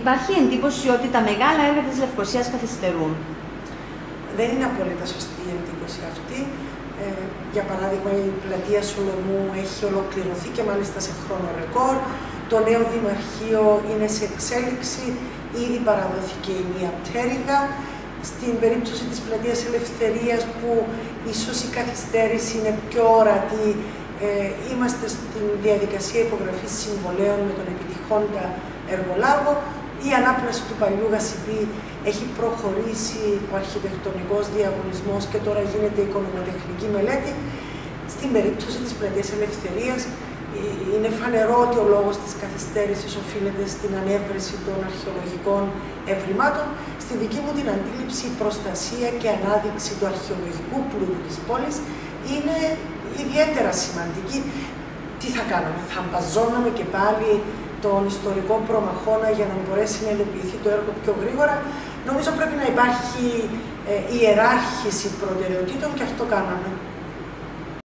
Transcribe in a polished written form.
Υπάρχει εντύπωση ότι τα μεγάλα έργα της Λευκωσίας καθυστερούν. Δεν είναι απόλυτα σωστή η εντύπωση αυτή. Για παράδειγμα, η πλατεία Σολομού έχει ολοκληρωθεί και μάλιστα σε χρόνο ρεκόρ. Το νέο Δημαρχείο είναι σε εξέλιξη, ήδη παραδόθηκε η μία πτέρυγα. Στην περίπτωση της πλατείας Ελευθερίας, που ίσως η καθυστέρηση είναι πιο ορατή, είμαστε στην διαδικασία υπογραφής συμβολέων με τον επιτυχώντα εργολάβο. Η ανάπλαση του παλιού Γασιπί έχει προχωρήσει ο αρχιτεκτονικός διαγωνισμός και τώρα γίνεται η οικονομοτεχνική μελέτη. Στην περίπτωση της πλατείας Ελευθερίας, είναι φανερό ότι ο λόγος της καθυστέρησης οφείλεται στην ανέβρεση των αρχαιολογικών ευρημάτων. Στη δική μου την αντίληψη, η προστασία και ανάδειξη του αρχαιολογικού πλούτου της πόλης είναι ιδιαίτερα σημαντική. Τι θα κάναμε, θα μπαζώναμε και πάλι τον ιστορικό προμαχώνα για να μπορέσει να υλοποιηθεί το έργο πιο γρήγορα? Νομίζω πρέπει να υπάρχει ιεράρχηση προτεραιοτήτων και αυτό κάναμε.